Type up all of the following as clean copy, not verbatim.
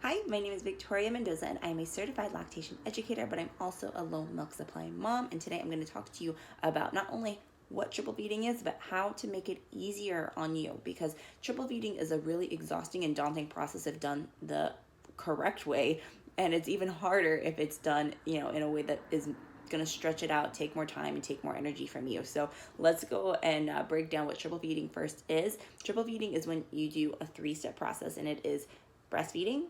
Hi, my name is Victoria Mendoza, and I'm a certified lactation educator, but I'm also a low milk supply mom. And today I'm going to talk to you about not only what triple feeding is, but how to make it easier on you, because triple feeding is a really exhausting and daunting process if done the correct way. And it's even harder if it's done, in a way that is going to stretch it out, take more time, and take more energy from you. So let's go and break down what triple feeding first is. Triple feeding is when you do a 3-step process, and it is breastfeeding,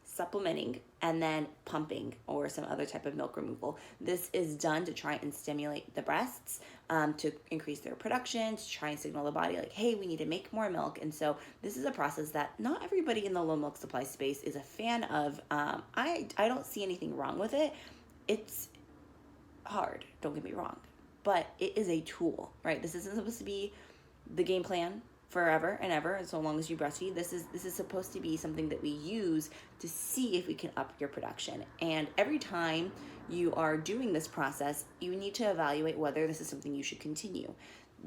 supplementing, and then pumping or some other type of milk removal. This is done to try and stimulate the breasts, to increase their production, to try and signal the body like, hey, we need to make more milk. And so this is a process that not everybody in the low milk supply space is a fan of. I don't see anything wrong with it. It's hard, don't get me wrong, but it is a tool, right? This isn't supposed to be the game plan forever and ever, and so long as you breastfeed. This is supposed to be something that we use to see if we can up your production. And every time you are doing this process, you need to evaluate whether this is something you should continue.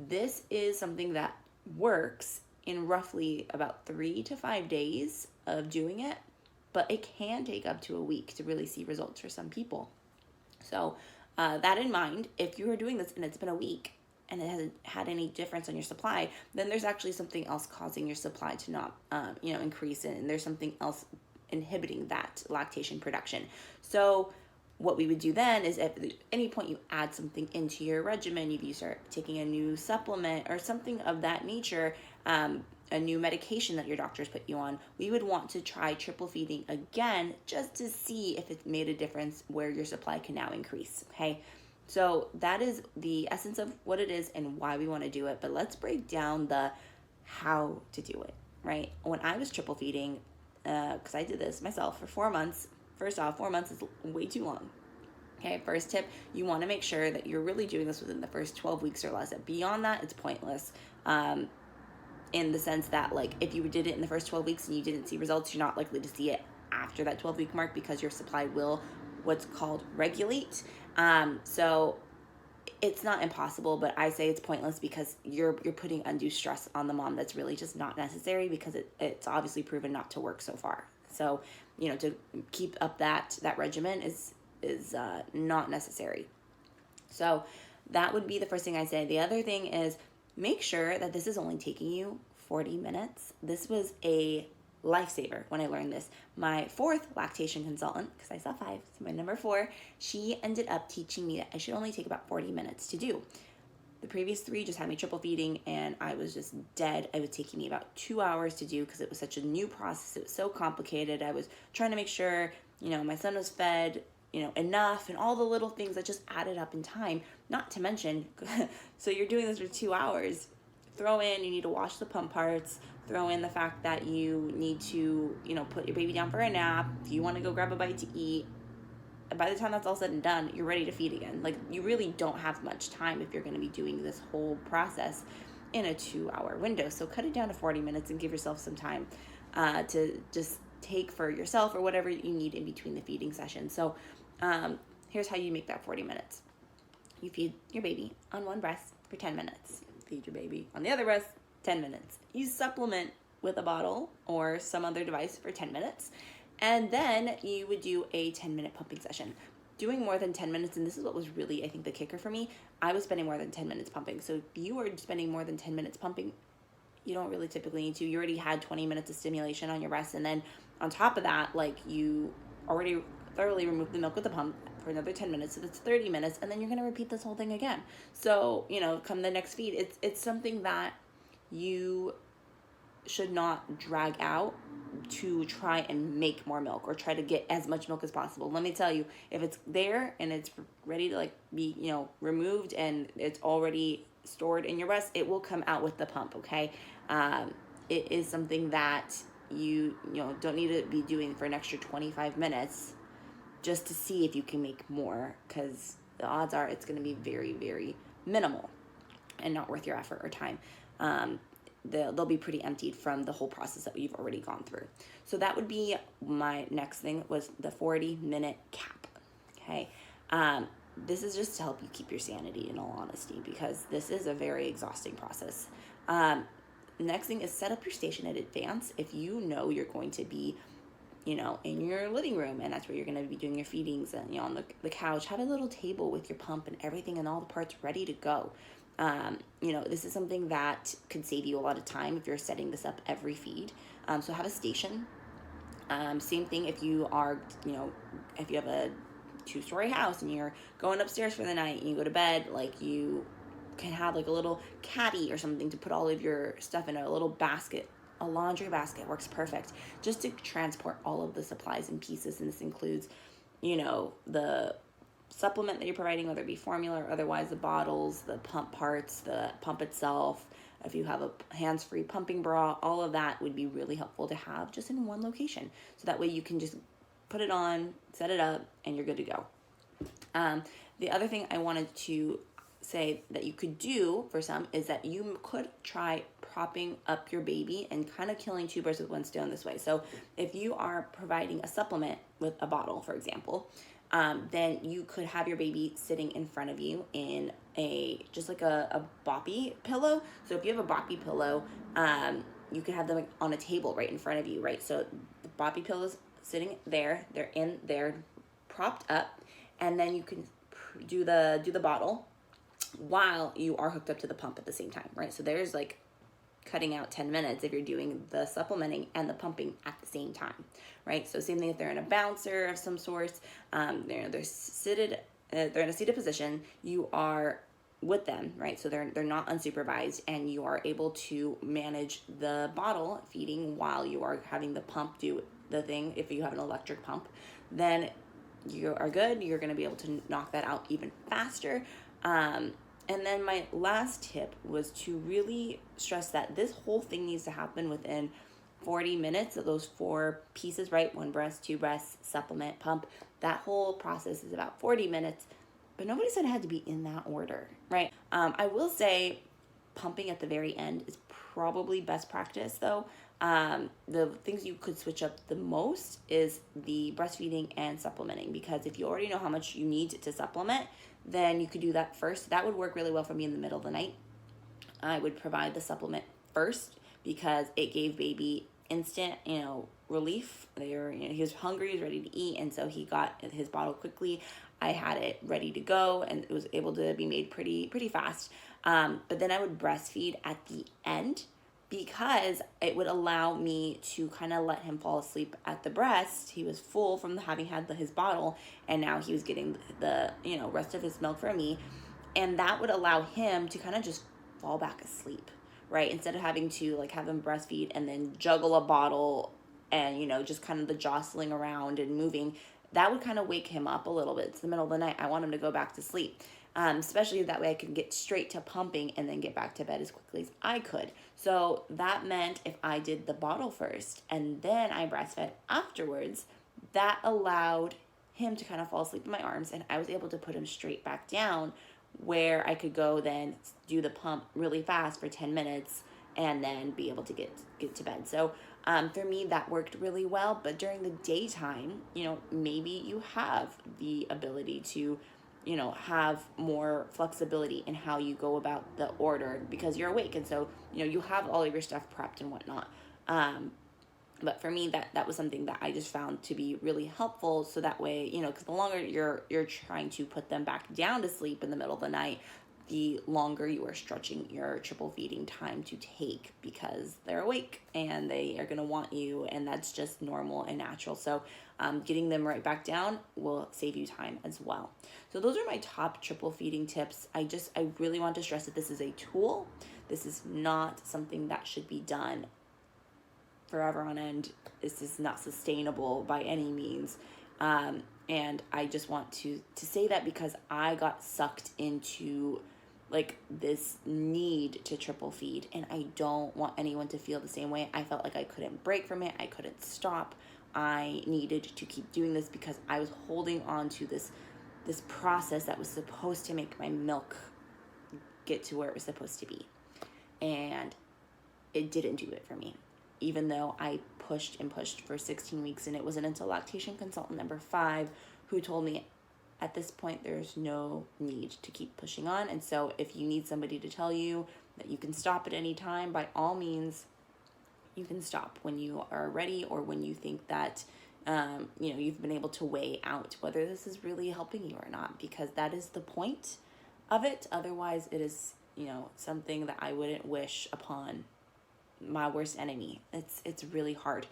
This is something that works in roughly about 3 to 5 days of doing it, but it can take up to a week to really see results for some people. So that in mind, if you are doing this and it's been a week and it hasn't had any difference on your supply, then there's actually something else causing your supply to not, increase, and there's something else inhibiting that lactation production. So what we would do then is, if at any point you add something into your regimen, if you start taking a new supplement or something of that nature, a new medication that your doctors put you on, we would want to try triple feeding again just to see if it made a difference where your supply can now increase. Okay, so that is the essence of what it is and why we want to do it. But let's break down the how to do it, right? When I was triple feeding, because I did this myself for 4 months. First off, 4 months is way too long. Okay, first tip, you want to make sure that you're really doing this within the first 12 weeks or less. Beyond that, it's pointless. In the sense that, like, if you did it in the first 12 weeks and you didn't see results, you're not likely to see it after that 12-week mark, because your supply will what's called regulate. So it's not impossible, but I say it's pointless because you're putting undue stress on the mom that's really just not necessary, because it's obviously proven not to work so far. So, to keep up that regimen is not necessary. So that would be the first thing I say. The other thing is, make sure that this is only taking you 40 minutes. This was a lifesaver when I learned this. My 4th lactation consultant, because I saw 5, so my number 4, she ended up teaching me that I should only take about 40 minutes to do. The previous 3 just had me triple feeding, and I was just dead. It was taking me about 2 hours to do because it was such a new process. It was so complicated. I was trying to make sure, my son was fed, enough, and all the little things that just added up in time. Not to mention, so you're doing this for 2 hours. Throw in, you need to wash the pump parts. Throw in the fact that you need to, put your baby down for a nap. If you want to go grab a bite to eat, by the time that's all said and done, you're ready to feed again. Like, you really don't have much time if you're going to be doing this whole process in a 2-hour window. So cut it down to 40 minutes and give yourself some time to just take for yourself or whatever you need in between the feeding sessions. So here's how you make that 40 minutes. You feed your baby on one breast for 10 minutes. Feed your baby on the other breast, 10 minutes. You supplement with a bottle or some other device for 10 minutes. And then you would do a 10-minute pumping session. Doing more than 10 minutes, and this is what was really, I think, the kicker for me, I was spending more than 10 minutes pumping. So if you were spending more than 10 minutes pumping, you don't really typically need to. You already had 20 minutes of stimulation on your breast, and then on top of that, like, you already thoroughly removed the milk with the pump for another 10 minutes, so that's 30 minutes, and then you're going to repeat this whole thing again. So, come the next feed, it's something that you should not drag out to try and make more milk or try to get as much milk as possible. Let me tell you, if it's there and it's ready to, like, be, removed, and it's already stored in your breast, it will come out with the pump. Okay. It is something that you don't need to be doing for an extra 25 minutes just to see if you can make more, because the odds are it's going to be very, very minimal and not worth your effort or time. They'll be pretty emptied from the whole process that we've already gone through. So that would be my next thing, was the 40-minute cap. Okay. This is just to help you keep your sanity, in all honesty, because this is a very exhausting process. Next thing is set up your station in advance. If you know you're going to be in your living room, and that's where you're going to be doing your feedings, and on the couch, have a little table with your pump and everything and all the parts ready to go. This is something that could save you a lot of time if you're setting this up every feed. So have a station. Same thing if you are, if you have a 2-story house and you're going upstairs for the night and you go to bed, like you can have like a little caddy or something to put all of your stuff in, a little basket. A laundry basket works perfect just to transport all of the supplies and pieces. And this includes, the supplement that you're providing, whether it be formula or otherwise, the bottles, the pump parts, the pump itself. If you have a hands-free pumping bra, all of that would be really helpful to have just in one location. So that way you can just put it on, set it up, and you're good to go. The other thing I wanted to say that you could do for some is that you could try propping up your baby and kind of killing two birds with one stone this way. So if you are providing a supplement with a bottle, for example, then you could have your baby sitting in front of you in just like a boppy pillow. So if you have a boppy pillow, you can have them on a table right in front of you, right? So the boppy pillows sitting there, they're propped up, and then you can do the bottle while you are hooked up to the pump at the same time, right? So there's like cutting out 10 minutes if you're doing the supplementing and the pumping at the same time, right? So same thing if they're in a bouncer of some sort, they're seated, they're in a seated position, you are with them, right? So they're not unsupervised, and you are able to manage the bottle feeding while you are having the pump do the thing. If you have an electric pump, then you are good. You're going to be able to knock that out even faster. And then my last tip was to really stress that this whole thing needs to happen within 40 minutes of those 4 pieces, right? 1 breast, 2 breasts, supplement, pump. That whole process is about 40 minutes, but nobody said it had to be in that order, right? I will say pumping at the very end is probably best practice though. The things you could switch up the most is the breastfeeding and supplementing, because if you already know how much you need to supplement, then you could do that first. That would work really well for me in the middle of the night. I would provide the supplement first because it gave baby instant, relief. He was hungry, he was ready to eat, and so he got his bottle quickly. I had it ready to go, and it was able to be made pretty fast. But then I would breastfeed at the end, because it would allow me to kind of let him fall asleep at the breast. He was full from having had his bottle, and now he was getting the rest of his milk from me, and that would allow him to kind of just fall back asleep, right? Instead of having to like have him breastfeed and then juggle a bottle and just kind of the jostling around and moving, that would kind of wake him up a little bit. It's the middle of the night. I want him to go back to sleep. Especially that way I could get straight to pumping and then get back to bed as quickly as I could. So that meant if I did the bottle first and then I breastfed afterwards, that allowed him to kind of fall asleep in my arms, and I was able to put him straight back down where I could go then do the pump really fast for 10 minutes and then be able to get to bed. So for me, that worked really well. But during the daytime, maybe you have the ability to have more flexibility in how you go about the order because you're awake. And so, you have all of your stuff prepped and whatnot. But for me, that was something that I just found to be really helpful. So that way, because the longer you're trying to put them back down to sleep in the middle of the night, the longer you are stretching your triple feeding time to take, because they're awake and they are going to want you, and that's just normal and natural. So getting them right back down will save you time as well. So those are my top triple feeding tips. I really want to stress that this is a tool. This is not something that should be done forever on end. This is not sustainable by any means. And I just want to say that because I got sucked into like this need to triple feed, and I don't want anyone to feel the same way. I felt like I couldn't break from it. I couldn't stop. I needed to keep doing this because I was holding on to this process that was supposed to make my milk get to where it was supposed to be. And it didn't do it for me, even though I pushed and pushed for 16 weeks. And it wasn't until lactation consultant number 5 who told me at this point there's no need to keep pushing on. And so if you need somebody to tell you that you can stop at any time, by all means, you can stop when you are ready, or when you think that you've been able to weigh out whether this is really helping you or not, because that is the point of it. Otherwise, it is, something that I wouldn't wish upon my worst enemy. It's really hard.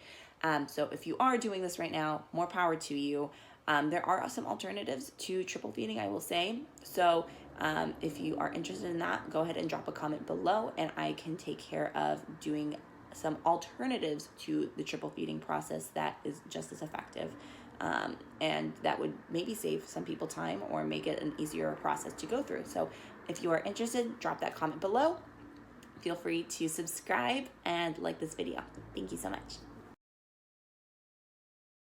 So if you are doing this right now, more power to you. There are some alternatives to triple feeding, I will say. So if you are interested in that, go ahead and drop a comment below, and I can take care of doing some alternatives to the triple feeding process that is just as effective. And that would maybe save some people time or make it an easier process to go through. So if you are interested, drop that comment below. Feel free to subscribe and like this video. Thank you so much.